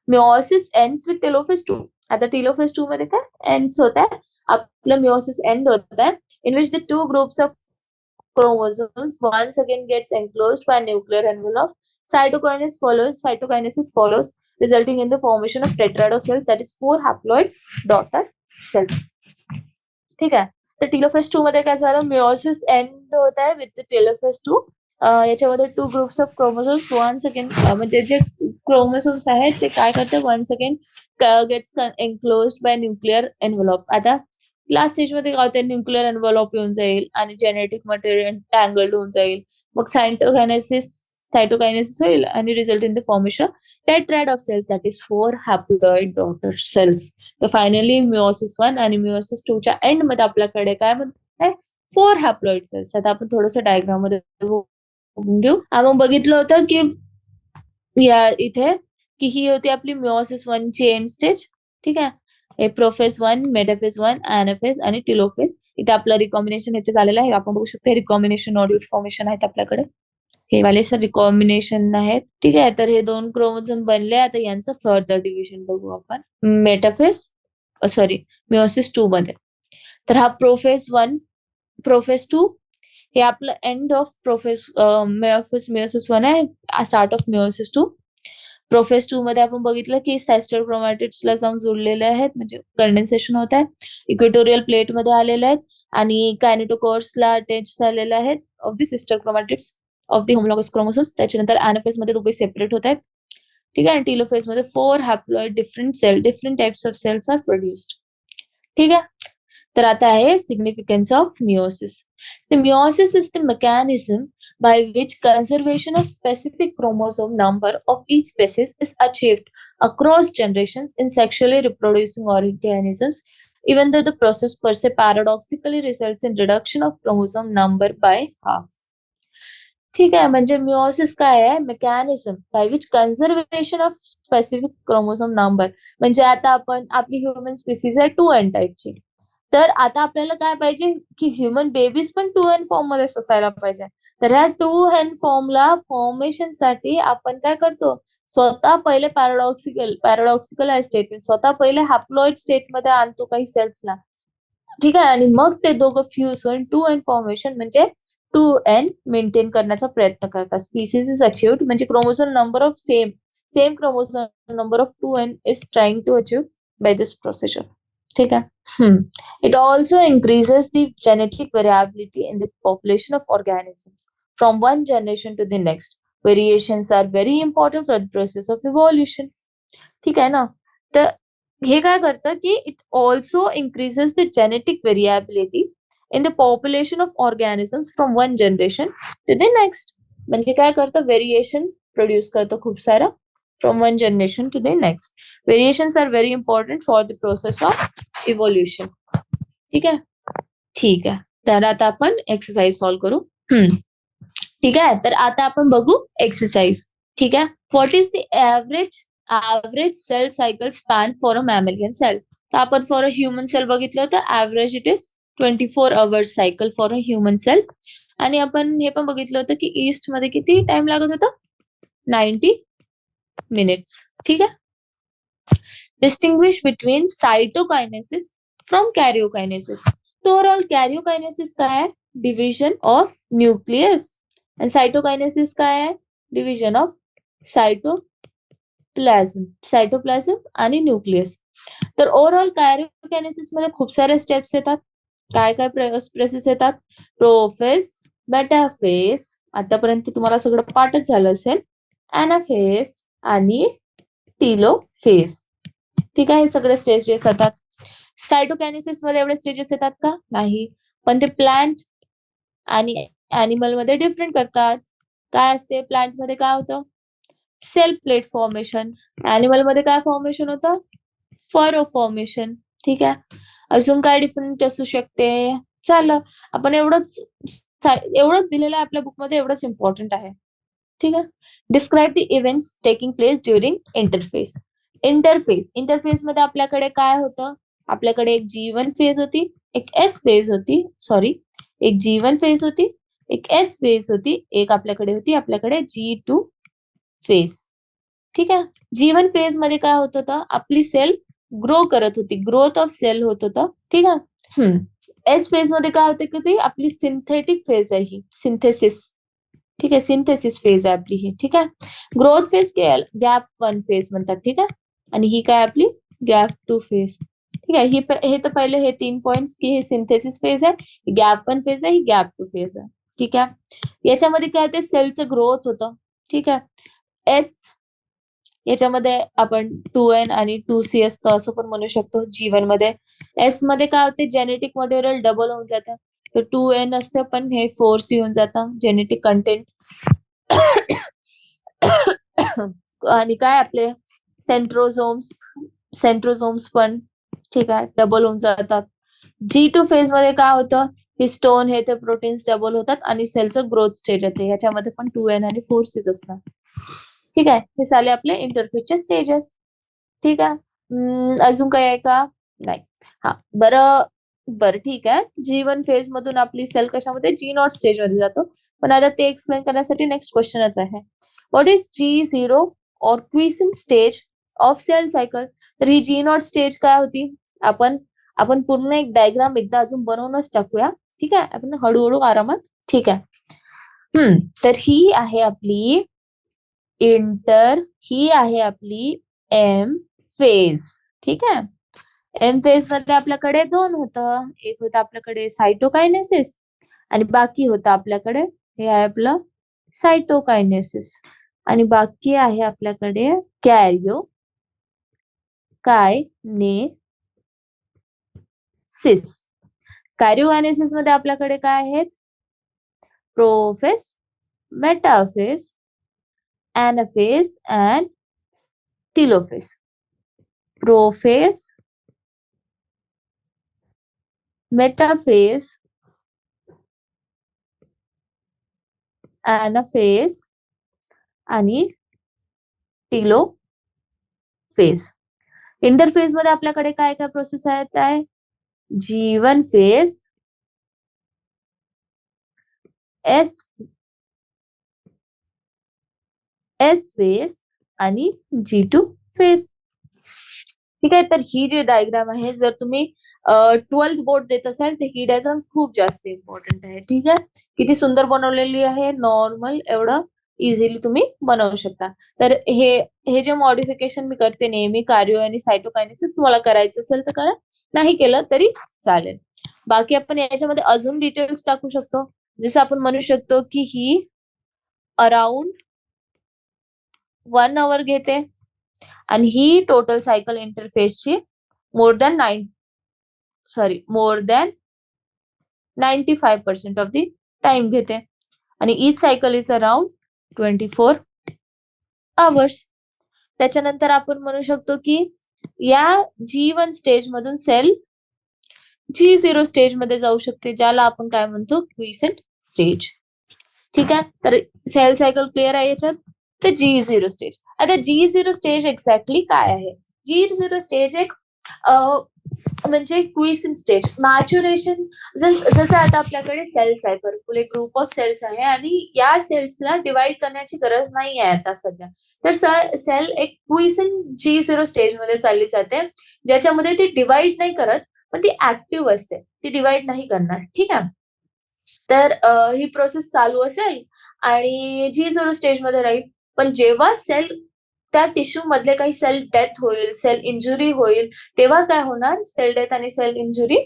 meiosis ends with telophase 2. आता telophase 2 मध्ये काय ends होता है, आपलं meiosis end होता है, in which the two groups of chromosomes once again gets enclosed by a nuclear envelope. Cytokinesis follows, resulting in the formation of tetrad of cells, that is 4 haploid daughter cells. ठीक आहे. तर telophase 2 मध्ये काय झालं? Meiosis end होत आहे with the telophase 2. याच्यामध्ये 2 groups of chromosomes once again म्हणजे जे क्रोमोसोम्स आहेत ते काय करतात? Once again gets enclosed by nuclear envelope. आता लास्ट स्टेज मध्ये काय होतं? न्यूक्लिअर एन्व्हलॉप येऊन जाईल आणि जेनेटिक मटेरियल टँगल्ड होऊन जाईल. मग सायटोकायनेसिस होईल आणि result in the formation tetrad of cells, that is 4 haploid daughter cells. तर फायनली मियोसिस 1 आणि मियोसिस 2 च्या एंड मध्ये आपल्याकडे काय म्हणतात? 4 haploid cells. आता आपण थोडंसं डायग्राम मध्ये बघून घेऊ. आपण बघितलं होतं की या इथे की ही होती आपली मियोसिस 1 ची एंड स्टेज. ठीक आहे. हे प्रोफेज 1, मेटाफेज 1, एनाफेज आणि टेलोफेज. इथे आपलं रिकॉम्बिनेशन इथे झालेलं आहे. आपण बघू शकतो रिकॉम्बिनेशन नोड्यूल्स फॉर्मेशन आहेत आपल्याकडे. हे वाले सर रिकॉम्बिनेशन आहेत. ठीक आहे. तर हे 2 क्रोमोझोम बनले. आता यांचं फर्दर डिव्हिजन बघू आपण मियोसिस 2 मध्ये. तर हा प्रोफेज 1, प्रोफेज 2 हे आपलं एंड ऑफ मियोसिस 1 आहे, स्टार्ट ऑफ मियोसिस 2. प्रोफेज 2 मध्ये आपण बघितलं की सिस्टर क्रोमॅटिड्सला जाऊन जोडलेले आहेत, म्हणजे कंडेन्सेशन होत आहे, इक्वेटोरियल प्लेट मध्ये आलेले आहेत आणि कायनेटोकोर्सला अटॅच झालेले आहेत of the sister chromatids of the homologous chromosomes. त्याच्यानंतर एनाफेज मध्ये दोघे सेपरेट होत आहेत. ठीक आहे. टेलोफेज मध्ये 4 haploid different types of cells are produced. ठीक आहे. तर आता आहे significance of meiosis. The meiosis is the mechanism by which conservation of specific chromosome number of each species is achieved across generations in sexually reproducing organisms, even though the process per se paradoxically results in reduction of chromosome number by half. ठीक आहे. म्हणजे meiosis काय आहे? Mechanism by which conservation of specific chromosome number. म्हणजे आता आपली human species आहे 2N टाईपची. तर आता आपल्याला काय पाहिजे की ह्युमन बेबीज पण 2N फॉर्म मध्ये असायला पाहिजे. तर ह्या 2N फॉर्मला फॉर्मेशन साठी आपण काय करतो? स्वतः पहिले पॅराडॉक्सिकल आहे स्टेटमेंट, स्वतः पहिले हॅप्लॉइड स्टेट मध्ये आणतो काही सेल्सला. ठीक आहे. आणि मग ते दोघं फ्यूज होऊन 2N फॉर्मेशन म्हणजे 2N मेंटेन करण्याचा प्रयत्न करतात. स्पीसीज इज अचीव्ड म्हणजे chromosome number of same chromosome number of 2N is trying to achieve by this procedure. ठीक आहे. It also increases the genetic variability in the population of organisms from one generation to the next. Variations are very important for the process of evolution. ठीक आहे ना. तर हे काय करतं की it also increases the genetic variability in the population of organisms from one generation to the next. म्हणजे काय करतं? व्हेरिएशन प्रोड्यूस करतं खूप सारं from one generation to the next. Variations are very important for the process of evolution. ठीक आहे. ठीक आहे. तर आता आपण एक्सरसाइज सॉल्व्ह करू. ठीक आहे. तर आता आपण बघू एक्सरसाइज. ठीक आहे. What is the average cell cycle span for a mammalian cell. तर आपण फॉर अ ह्युमन सेल बघितलं होतं. Average it is 24 hours cycle for a human cell. आणि आपण हे पण बघितलं होतं की ईस्ट मध्ये किती टाइम लागत होता? 90 minutes. ठीक आहे. Distinguish between cytokinesis from karyokinesis. तर ओव्हरऑल कॅरिओकायनेसिस काय आहे? Division of nucleus. आणि सायटोकायनेसिस काय आहे? डिव्हिजन ऑफ सायटोप्लाझम आणि न्यूक्लियस. तर ओव्हरऑल कॅरिओकायनेसिस मध्ये खूप सारे स्टेप्स येतात. काय काय प्रोसेस येतात? प्रोफेज, मेटाफेज, आतापर्यंत तुम्हाला सगळं पाठच झालं असेल. ऍनाफेज आणि टेलोफेज. ठीक आहे. हे सगळे स्टेजेस येतात. सायटोकायनेसिस मध्ये एवढे स्टेजेस येतात का? नाही. पण ते प्लांट आणि ऍनिमल मध्ये डिफरंट करतात. काय असते? प्लांट मध्ये काय होतं? Cell plate formation. ऍनिमल मध्ये काय फॉर्मेशन होतं? Furrow formation. ठीक आहे. अजून काय डिफरंट असू शकते? झालं. आपण एवढंच दिलेलं आहे आपल्या बुकमध्ये, एवढंच इम्पॉर्टंट आहे. ठीक आहे. Describe the events taking place during interface. Interface मध्ये आपल्याकडे काय होतं? आपल्याकडे एक G1 फेज होती, एक S फेज होती. एक G1 फेज होती, एक S फेज होती, एक आपल्याकडे G2 फेज. ठीक आहे. G1 फेज मध्ये काय होत होतं? आपली सेल ग्रो करत होती, ग्रोथ ऑफ सेल होत होतं. ठीक आहे. एस फेज मध्ये काय होते की ती आपली सिंथेटिक फेज आहे ही, सिंथेसिस. ठीक आहे. सिंथेसिस फेज आहे आपली ही. ठीक आहे. ग्रोथ फेज गॅप 1 फेज म्हणतात. ठीक आहे. आणि ही काय आपली गॅप 2 फेज. ठीक आहे. हे तर पहिले हे 3 पॉइंट्स की हे सिंथेसिस फेज आहे, ही गॅप 1 फेज आहे, ही गॅप 2 फेज आहे. ठीक आहे. याच्यामध्ये काय होते? सेलचं ग्रोथ होतं. ठीक आहे. एस याच्यामध्ये आपण 2N आणि 2C असतं असं पण म्हणू शकतो. G1 मध्ये. एस मध्ये काय होते? जेनेटिक मटेरियल डबल होऊन जातं. तर 2N असतं पण हे 4C होऊन जातं जेनेटिक कंटेंट. आणि काय आपले सेंट्रोझोम्स पण ठीक आहे डबल होऊन जातात. G2 फेज मध्ये काय होतं? हिस्टोन हे ते प्रोटीन्स डबल होतात आणि सेलचं ग्रोथ स्टेज येते. ह्याच्यामध्ये पण 2N आणि 4C असतात. ठीक आहे. हे झाले आपले इंटरफेसचे स्टेजेस. ठीक आहे. अजून काही आहे का? नाही. हा. बरं ठीक आहे. G1 फेज मधून आपली सेल कशामध्ये? G0 स्टेज मध्ये जातो. पण आता ते एक्सप्लेन करण्यासाठी नेक्स्ट क्वेश्चनच आहे. What is G0 or quiescent stage of cell cycle? तर ही G0 स्टेज काय होती? आपण पूर्ण एक डायग्राम एकदा अजून बनवूनच टाकूया. ठीक आहे. आपण हळूहळू आरामात. ठीक आहे. तर ही आहे आपली एम फेज. ठीक आहे. एम फेज मध्ये आपल्याकडे 2 होतं. एक होतं आपल्याकडे सायटोकायनेसिस आणि बाकी होतं आपल्याकडे हे आहे आपलं सायटोकायनेसिस. आणि बाकी आहे आपल्याकडे कॅरिओ कायनेसिस. कॅरिओकायनेसिस मध्ये आपल्याकडे काय आहेत? Prophase, metaphase, anaphase and telophase. Prophase, metaphase, anaphase आणि टेलोफेस. इंटरफेस मध्ये आपल्याकडे काय काय प्रोसेस आहेत? आहे G1 फेज, एस फेज आणि G2 फेज. ठीक आहे. तर ही जी डायग्राम आहे, जर तुम्ही 12th बोर्ड देत असाल तर ही डायग्राम खूप जास्त इम्पॉर्टंट आहे. ठीक आहे. किती सुंदर बनवलेली आहे. नॉर्मल एवढं इझिली तुम्ही बनवू शकता. तर हे जे मॉडिफिकेशन मी करते नेहमी कार्डिओ आणि सायटोकायनेसिस, तुम्हाला करायचं असेल तर करा, नाही केलं तरी चालेल. बाकी आपण याच्यामध्ये अजून डिटेल्स टाकू शकतो. जसं आपण म्हणू शकतो की ही अराउंड 1 hour घेते आणि ही टोटल सायकल इंटरफेसची more than 95% of the time घेते आणि each cycle is around 24 hours. त्याच्यानंतर आपण म्हणू शकतो की या G1 स्टेज मधून सेल G0 स्टेज मध्ये जाऊ शकते, ज्याला आपण काय म्हणतो? Quiescent stage. ठीक आहे. तर सेल सायकल क्लिअर आहे याच्यात. तर G0 स्टेज. आता G0 स्टेज एक्झॅक्टली काय आहे? G0 स्टेज एक म्हणजे क्विसेंट स्टेज, मॅच्युरेशन. जसं आता आपल्याकडे सेल्स आहे, भरपूर एक ग्रुप ऑफ सेल्स आहे आणि या सेल्सला डिवाइड करण्याची गरज नाही आहे आता सध्या. तर सेल एक क्विसेंट G0 स्टेज मध्ये चालली जाते, ज्याच्यामध्ये ती डिवाइड नाही करत, पण ती ऍक्टिव्ह असते, ती डिवाइड नाही करणार. ठीक आहे. तर ही प्रोसेस चालू असेल आणि G0 स्टेज मध्ये राहील. पण जेव्हा सेल त्या टिश्यू मधले काही सेल डेथ होईल, सेल इंजुरी होईल, तेव्हा काय होणार? सेल डेथ आणि सेल इंजुरी,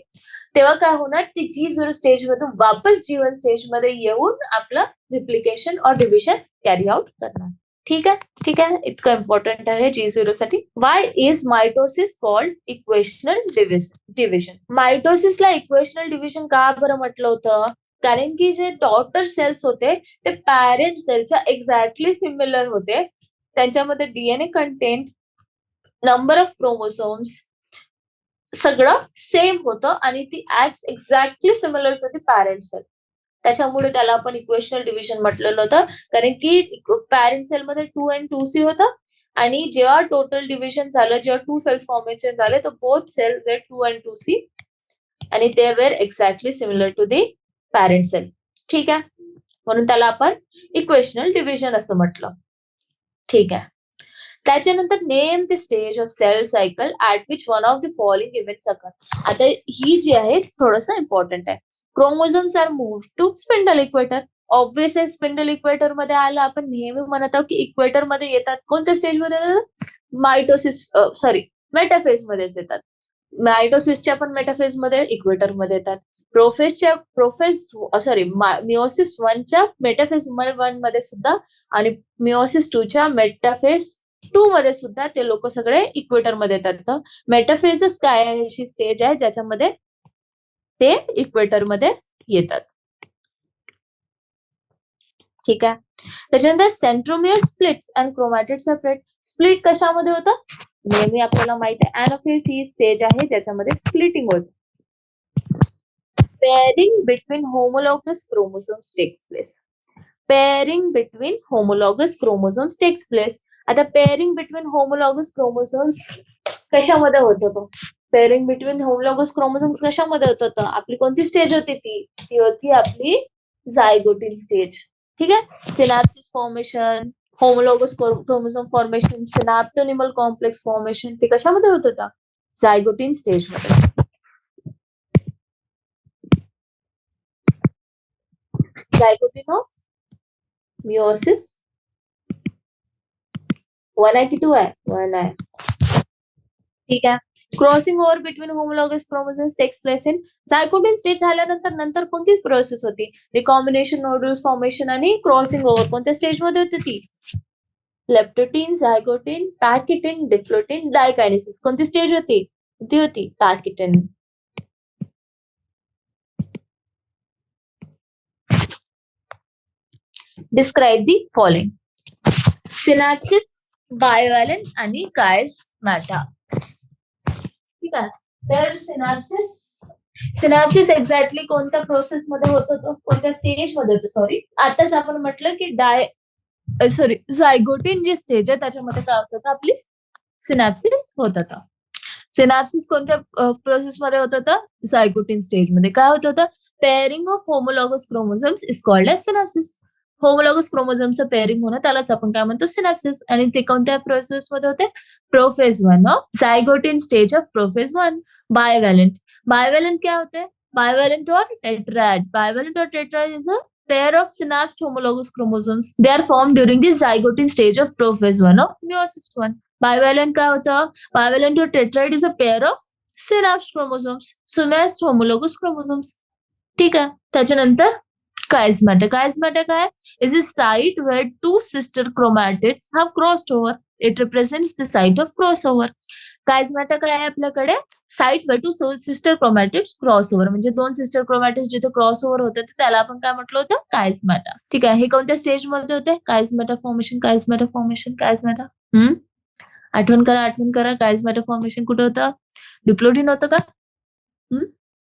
तेव्हा काय होणार? ती G0 स्टेज मधून वापस G1 स्टेज मध्ये येऊन आपलं रिप्लिकेशन और डिव्हिजन कॅरी आउट करणार. ठीक आहे. ठीक आहे. इतकं इम्पॉर्टंट आहे G0 साठी. Why is mitosis called equational division? मायटोसिसला इक्वेशनल डिव्हिजन का बरं म्हटलं होतं? कारण की जे डॉटर सेल्स होते ते पॅरेंट सेलच्या एक्झॅक्टली सिमिलर होते. त्यांच्यामध्ये DNA content, number of chromosomes सगळं सेम होतं आणि ती acts exactly similar to the parent cell. त्याच्यामुळे त्याला आपण इक्वेशनल डिव्हिजन म्हटलेलं होतं. कारण की पॅरेंट सेल मध्ये 2 and 2C होतं आणि जेव्हा टोटल डिव्हिजन झालं, जेव्हा 2 सेल्स फॉर्मेशन झाले, तर both sale where 2 and 2C आणि ते were exactly similar to the parent cell. ठीक आहे. म्हणून त्याला आपण इक्वेशनल डिव्हिजन असं म्हटलं. ठीक आहे. त्याच्यानंतर name the stage of cell cycle at which one of the following events occur. आता ही जी आहे थोडंसं इम्पॉर्टंट आहे. Chromosomes are move to spindle equator. Obvious आहे, स्पिंडल इक्वेटर मध्ये आलं. आपण नेहमी म्हणत आहोत की इक्वेटर मध्ये येतात. कोणत्या स्टेज मध्ये येतात? मायटोसिस मेटाफेज मध्येच येतात. मायटोसिसच्या पण मेटाफेज मध्ये, इक्वेटर मध्ये येतात. मिओसिस 1च्या मेटाफेज 1 मध्ये सुद्धा आणि मिओसिस 2च्या मेटाफेज 2 मध्ये सुद्धा ते लोक सगळे इक्वेटर मध्ये येतात. मेटाफेजच काय आहे? अशी स्टेज आहे ज्याच्यामध्ये ते इक्वेटर मध्ये येतात. ठीक आहे. त्याच्यानंतर centromere splits and chromatid separate. Split कशामध्ये होतं? नेहमी आपल्याला माहिती आहे एनाफेज ही स्टेज आहे ज्याच्यामध्ये स्प्लिटिंग होतं. Pairing between homologous chromosomes takes place. Pairing between homologous chromosomes takes place. आता pairing between homologous chromosomes कशामध्ये होत होतं? Pairing between homologous chromosomes कशामध्ये होत होतं? आपली कोणती स्टेज होती ती होती आपली झायगोटिन स्टेज. ठीक आहे. Synapsis formation, homologous chromosome formation, synaptonemal complex formation, ते कशामध्ये होत होतं? झायगोटिन स्टेज मध्ये. झायगोटिन ऑफ मिओसिस 1 आहे की 2 आहे? 1 आहे. ठीक आहे. Crossing over between homologous chromosomes takes place in zygotene stage झाल्यानंतर नंतर कोणती प्रोसेस होती? रिकॉम्बिनेशन, नोड्यूल्स फॉर्मेशन आणि क्रॉसिंग ओव्हर कोणत्या स्टेज मध्ये होती ती? Leptotene, zygotene, pachytene, diplotene, diakinesis. कोणती स्टेज होती? ती होती पॅकिटिन. Describe the following. सिनॅप्सिस, बायोव्हॅलेंट आणि कायस्मॅटा. ठीक आहे. तर सिनॅप्सिस एक्झॅक्टली कोणत्या प्रोसेस मध्ये होत होतं, कोणत्या स्टेज मध्ये होतं, सॉरी. आताच आपण म्हटलं की झायगोटीन जी स्टेज आहे त्याच्यामध्ये काय होत होतं, आपली सिनॅप्सिस होत होता. सिनॅप्सिस कोणत्या प्रोसेस मध्ये होत होतं? झायगोटीन स्टेज मध्ये. काय होत होतं? Pairing of homologous chromosomes is called as synapsis. Homologous क्रोमोझोमचं पेअरिंग होणं त्यालाच आपण काय म्हणतो? सिनॅप्सिस. आणि ते कोणत्या प्रोसेस मध्ये होते? Prophase 1 of zygotene stage of prophase 1. Bivalent. Bivalent क्या होते हैं? बायोव्हॅलेंट और टेट्राड. बायोव्हॅलेंट और tetrad is a pair of synapsed homologous chromosomes. They are formed during the zygotic stage of prophase 1 of meiosis 1. Bivalent काय होतं? Bivalent or tetrad is a pair of synapsed chromosomes, synapsed homologous chromosomes. ठीक आहे. त्याच्यानंतर chiasmata. Chiasmata काय? Is a site where two sister chromatids have crossed over. It represents the site of crossover. Chiasmata काय आहे आपल्याकडे? Site वर two sister chromatids cross over. म्हणजे दोन सिस्टर क्रोमॅटिड्स जिथे क्रॉस ओव्हर होते त्याला आपण काय म्हटलं होतं? कायस्मॅटा. ठीक आहे. हे कोणत्या स्टेज मध्ये होते? कायस्मॅटा फॉर्मेशन, कायस्मॅटा फॉर्मेशन, कायस्मॅटा. आठवण करा. कायस्मॅटा फॉर्मेशन कुठे होतं? डिप्लोटीन होतं का?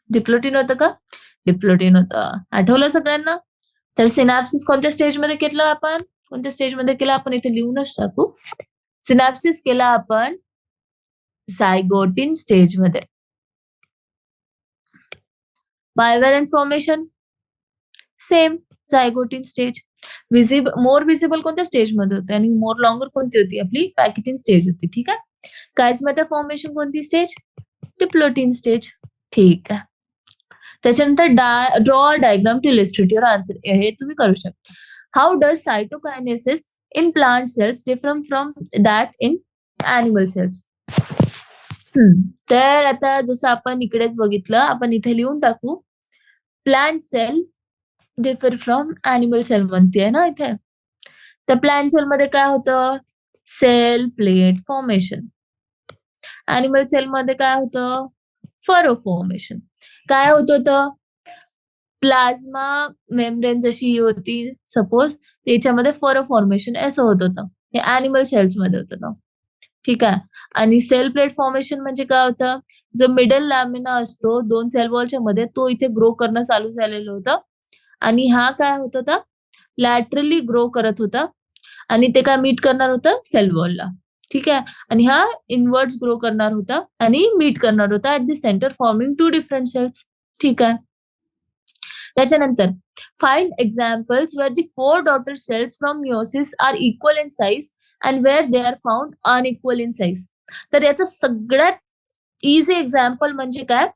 डिप्लोटीन होतं का? डिप्लोटीन होतं. आठवलं सगळ्यांना? तर सिनॅप्सिस कोणत्या स्टेज मध्ये केलं आपण? कोणत्या स्टेज मध्ये केलं आपण? इथे लिहूनच टाकू. सिनॅप्सिस केला आपण झायगोटीन स्टेज मध्ये. Bivalent formation same zygotene stage. More visible कोणत्या स्टेज मध्ये होते आणि मोर लॉंगर कोणती होती? आपली पॅकिटिन स्टेज होती. ठीक आहे. कायस्मॅटा फॉर्मेशन कोणती स्टेज? Diplotene stage. ठीक आहे. त्याच्यानंतर draw diagram to illustrate your answer. हे तुम्ही करू शकता. How does cytokinesis in plant cells different from that in animal cells? तर आता जसं आपण इकडेच बघितलं, आपण इथे लिहून टाकू. Plant cell differ from animal cell म्हणते ना इथे. तर प्लांट सेल मध्ये काय होतं? Cell plate formation. Animal cell मध्ये काय होतं? Furrow formation. काय होत होतं? प्लाझ्मा मेम्ब्रेन जशी होती सपोज, त्याच्यामध्ये फरो फॉर्मेशन असं होत होतं. हे ॲनिमल सेल्स मध्ये होत होतं. ठीक आहे. आणि सेल प्लेट फॉर्मेशन म्हणजे काय होतं? जो मिडल लॅमिना असतो दोन सेल वॉलच्या मध्ये, तो इथे ग्रो करणं चालू झालेलं होतं. आणि हा काय होत होता? लॅटरली ग्रो करत होता आणि ते काय मीट करणार होतं? सेल वॉलला. ठीक आहे. आणि हा इनवर्ड्स ग्रो करणार होता आणि मीट करणार होता at the centre forming two different cells. ठीक आहे. त्याच्यानंतर find examples where the 4 daughter cells from meiosis are equal in size and where they are found unequal in size. तर याचं सगळ्यात इझी एक्झाम्पल म्हणजे काय?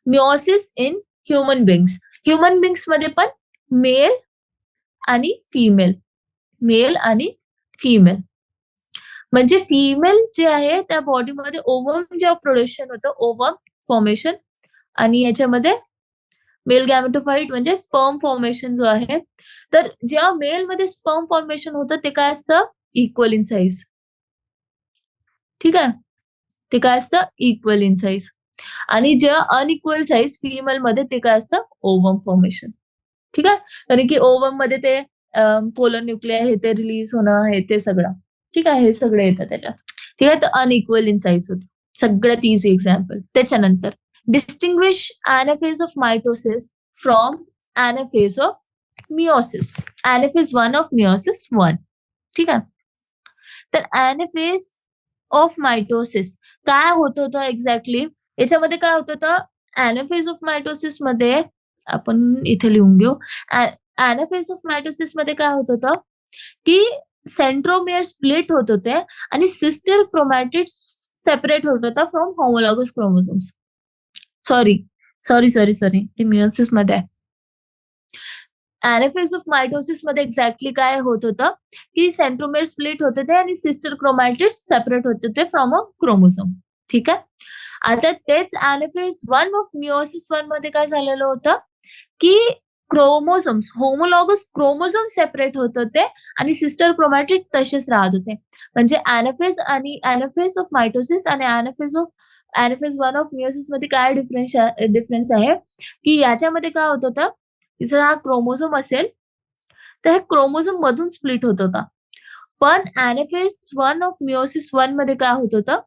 Meiosis in human beings. Human beings मध्ये पण मेल आणि फिमेल. मेल आणि female. म्हणजे फिमेल जे आहे त्या बॉडीमध्ये ओवम जेव्हा प्रोडक्शन होतं, ओवम फॉर्मेशन, आणि याच्यामध्ये मेल गॅमेटोफाइट म्हणजे स्पर्म फॉर्मेशन जो आहे. तर जेव्हा मेल मध्ये स्पर्म फॉर्मेशन होतं ते काय असतं? Equal in size. ठीक आहे. ते काय असतं? Equal in size. आणि जेव्हा अनइक्वल साइज फिमेल मध्ये ते काय असतं? Ovum formation. ठीक आहे. कारण की ओवम मध्ये ते पोलर न्यूक्लियर हे ते रिलीज होणं हे ते सगळं. ठीक आहे. हे सगळं येतं त्याच्यात. ठीक आहे. तर अनइक्वल इन साइज होतं. सगळ्यात इझी एक्झाम्पल. त्याच्यानंतर distinguish anaphase of mitosis from anaphase of meiosis. Anaphase 1 of meiosis 1. ठीक आहे. तर ॲनाफेज ऑफ मायटोसिस काय होत होतं एक्झॅक्टली? याच्यामध्ये काय होत होतं? ॲनाफेज ऑफ मायटोसिस मध्ये आपण इथे लिहून घेऊ. ॲनाफेज ऑफ मायटोसिस मध्ये काय होत होतं? की सेंट्रोमियर स्प्लिट होत होते आणि सिस्टर क्रोमॅटिड्स सेपरेट होत होता फ्रॉम होमोलॉगस क्रोमोझोम्स. सॉरी. ते मियोसिस मध्ये आहे. ॲनाफेज ऑफ मायटोसिस मध्ये एक्झॅक्टली काय होत होतं? की सेंट्रोमियर स्प्लिट होत होते आणि सिस्टर क्रोमॅटिड्स सेपरेट होत होते फ्रॉम अ क्रोमोझोम. ठीक आहे. आता तेच ॲनाफेज 1 ऑफ मियोसिस 1 मध्ये काय झालेलं होतं? की क्रोमोझोम्स, होमोलॉगस क्रोमोझोम सेपरेट होत होते आणि सिस्टर क्रोमॅटिड तसेच राहत होते. म्हणजे ॲनाफेज ऑफ मायटोसिस आणि ॲनाफेज 1 ऑफ मिओसिस मध्ये काय डिफरन्स आहे, की याच्यामध्ये काय होत होतं, जर हा क्रोमोझोम असेल, तर हे क्रोमोझोम मधून स्प्लिट होत होता. पण ॲनाफेज 1 ऑफ मिओसिस 1 मध्ये काय होत होतं,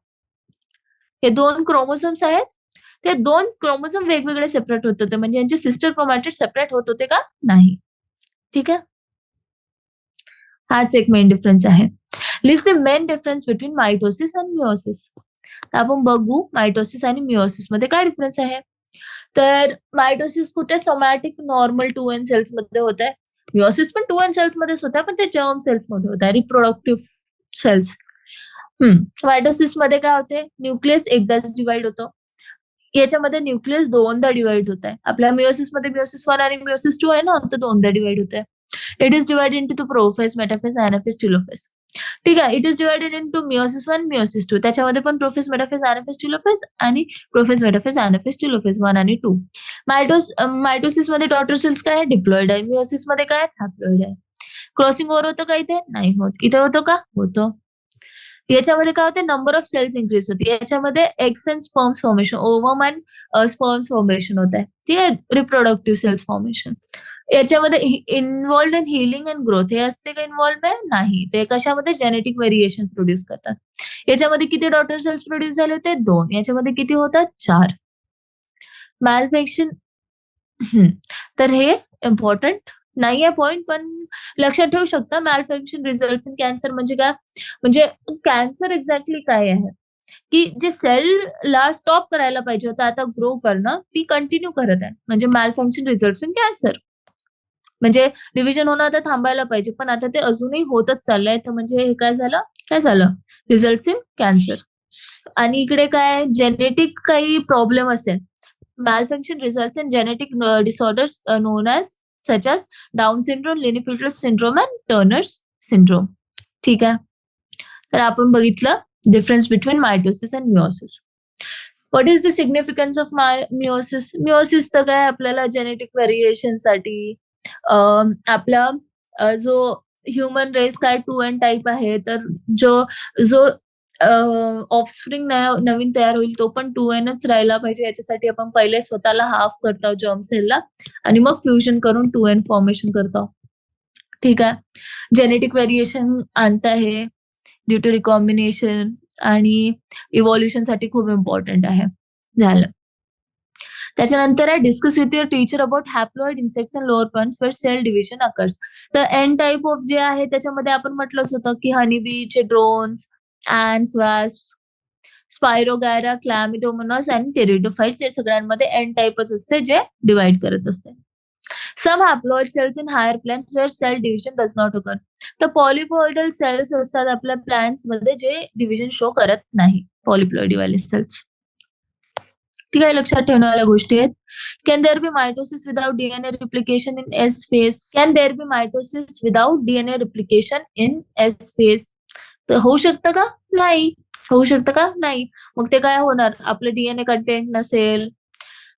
हे 2 क्रोमोझोम्स आहेत, ते 2 क्रोमोझोम वेगवेगळे सेपरेट होत होते. म्हणजे यांचे सिस्टर क्रोमॅटिड सेपरेट होत होते का? नाही. ठीक आहे. हाच एक मेन डिफरन्स आहे. List the main difference between mitosis आणि मिओसिस. तर आपण बघू मायटोसिस आणि मिओसिस मध्ये काय डिफरन्स आहे. तर मायटोसिस कुठे सोमॅटिक नॉर्मल 2N सेल्स मध्ये होत आहे. मिओसिस पण 2N सेल्स मध्येच होत आहे, पण ते जर्म सेल्स मध्ये होत आहे, रिप्रोडक्टिव्ह सेल्स. मायटोसिस मध्ये काय होते, न्यूक्लियस एकदाच डिवाइड होतं. याच्यामध्ये न्यूक्लियस दोनदा डिवाइड होत आहे. आपल्या मिओसिस मध्ये मिओसिस 1 आणि मिओसिस 2 आहे ना, तर दोनदा डिवाइड होत आहे. It is divided into the prophase, metaphase, anaphase, telophase. ठीक आहे. It is divided into meiosis 1, meiosis 2. त्याच्यामध्ये पण प्रोफेज, मेटाफेज, एनाफेज, टेलोफेज आणि प्रोफेज, मेटाफेज, एनाफेज, टेलोफेज 1 आणि 2. मायटोसिस मध्ये डॉटर सेल्स काय आहे, डिप्लॉइड आहे. मिओसिस मध्ये काय आहे, हॅप्लॉइड आहे. क्रॉसिंग ओव्हर होतं का इथे? नाही होत. इथे होतं का? होतं. याच्यामध्ये काय होते, नंबर ऑफ सेल्स इन्क्रीज होते. याच्यामध्ये eggs and sperms formation, ovum and sperms formation होत आहे. ठीक आहे, रिप्रोडक्टिव्ह सेल्स फॉर्मेशन. याच्यामध्ये involved in healing and growth हे असते का इन्व्हॉल्व आहे? नाही. ते कशामध्ये जेनेटिक व्हेरिएशन प्रोड्यूस करतात. याच्यामध्ये किती डॉटर सेल्स प्रोड्यूस झाले होते? 2. याच्यामध्ये किती होतात? 4. मॅल्फंक्शन तर हे इम्पॉर्टंट नाहीये पॉइंट, पण लक्षात ठेवू शकता. मॅल्फंक्शन रिझल्ट्स इन कॅन्सर म्हणजे काय? म्हणजे कॅन्सर एक्झॅक्टली काय आहे? की जे सेलला स्टॉप करायला पाहिजे होतं आता ग्रो करणं, ती कंटिन्यू करत आहे. म्हणजे मॅल्फंक्शन रिझल्ट्स इन कॅन्सर. म्हणजे डिव्हिजन होणं आता थांबायला पाहिजे, पण आता ते अजूनही होतच चाललंय. तर म्हणजे हे काय झालं? काय झालं? Results in cancer. आणि इकडे काय जेनेटिक काही प्रॉब्लेम असेल, malfunction results in genetic disorders known as such as Down syndrome, Klinefelter syndrome and Turner's syndrome. ठीक आहे. तर आपण बघितलं difference between mitosis and meiosis. What is the significance of meiosis? Meiosis तर काय आपल्याला जेनेटिक व्हेरिएशनसाठी आपला जो ह्युमन रेस काय 2N टाइप आहे, तर जो जो ऑफस्प्रिंग नवीन तयार होईल तो पण 2Nच राहिला पाहिजे. याच्यासाठी आपण पहिले स्वतःला हाफ करतो जर्म सेलला आणि मग फ्युजन करून 2N फॉर्मेशन करतो. ठीक आहे. जेनेटिक व्हेरिएशन आणता हे ड्यू टू रिकॉम्बिनेशन आणि इव्हॉल्युशनसाठी खूप इम्पॉर्टंट आहे. झालं. त्याच्यानंतर आहे discuss with your teacher about haploid insects and lower plants where cell division occurs. तर एन टाइप ऑफ जे आहे त्याच्यामध्ये आपण म्हटलंच होतं की हनीबीचे ड्रोन्स, ॲन्ड्स, वास्प, स्पायरोगॅरा, क्लॅमिडोमोनास आणि टेरिडोफाइट्स या सगळ्यांमध्ये एन टाइपच असते जे डिवाइड करत असते. Some haploid cells in higher plants where cell division does not occur. तर पॉलिप्लॉइडल सेल्स असतात आपल्या प्लांट्स मध्ये जे डिव्हिजन शो करत नाही. पॉलिप्लॉइडवाले सेल्स. ठीक आहे, लक्षात ठेवण्यावाल्या गोष्टी आहेत. Can there be mitosis without DNA replication in S phase? Can there be mitosis without DNA replication in S phase? तर होऊ शकतं का? नाही. होऊ शकतं का? नाही. मग ते काय होणार? आपलं डीएनए कंटेंट नसेल.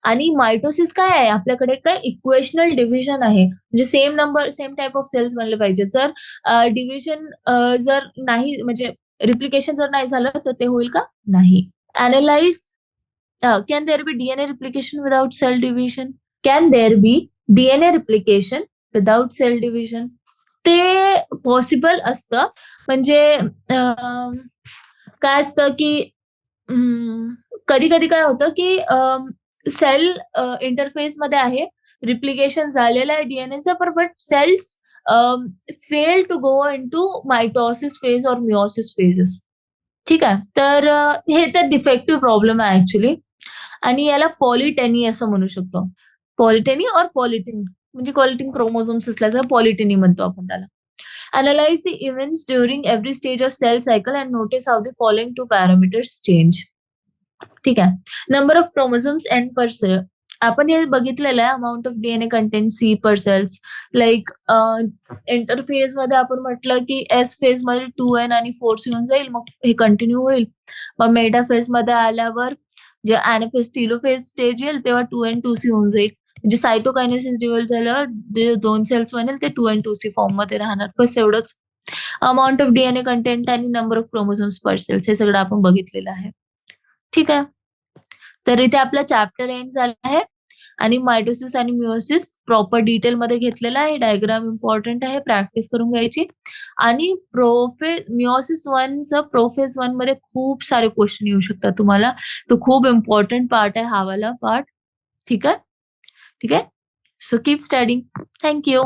आणि मायटोसिस काय आहे? आपल्याकडे काय इक्वेशनल डिव्हिजन आहे. म्हणजे सेम टाइप ऑफ सेल्स बनले पाहिजे. जर डिव्हिजन जर नाही म्हणजे रिप्लिकेशन जर नाही झालं तर ते होईल का? नाही. Analyse can there be DNA replication without cell division? Can there be DNA replication without cell division? ते पॉसिबल असतं. म्हणजे काय असतं की कधी-कधी काय होतं की सेल इंटरफेस मध्ये आहे, रिप्लिकेशन झालेलं आहे डीएनएचं, but cells fail to go into mitosis phase और मिओसिस फेजेस. ठीक आहे. तर हे तर डिफेक्टिव्ह प्रॉब्लेम आहे ऍक्च्युली. आणि याला पॉलिटेनी असं म्हणू शकतो. पॉलिटेनी और पॉलिटिन म्हणजे क्वालिटिन क्रोमोझोम्स असल्याचं पॉलिटेनी म्हणतो आपण त्याला. Analyse the events during every stage of cell cycle and notice how the following 2 parameters change. ठीक आहे. Number of chromosomes N per cell. आपण हे बघितलेलं आहे amount of DNA content C per cells. Like interphase मध्ये आपण म्हटलं की एस फेज मध्ये 2N आणि 4 येऊन जाईल, मग हे कंटिन्यू होईल. मग मेटाफेज मध्ये आल्यावर जे ॲनाफेज टेलोफेज स्टेज येईल तेव्हा 2N 2C होऊन जाईल. म्हणजे सायटोकायनेसिस डिव्हॉल्व झाल्यावर जे 2 सेल्स बनेल ते 2n2c फॉर्ममध्ये राहणार. बस एवढंच. अमाउंट ऑफ डीएनए कंटेंट आणि number of chromosomes per cells हे सगळं आपण बघितलेलं आहे. ठीक आहे. तर इथे आपला चॅप्टर एंड झाला आहे आणि मायटोसिस आणि मिओसिस प्रॉपर डिटेलमध्ये घेतलेला आहे. डायग्राम इम्पॉर्टंट आहे, प्रॅक्टिस करून घ्यायची. आणि मिओसिस 1चं प्रोफेज 1 मध्ये खूप सारे क्वेश्चन येऊ शकतात तुम्हाला. तो खूप इम्पॉर्टंट पार्ट आहे हा वाला पार्ट. ठीक आहे? ठीक आहे? So keep studying. Thank you.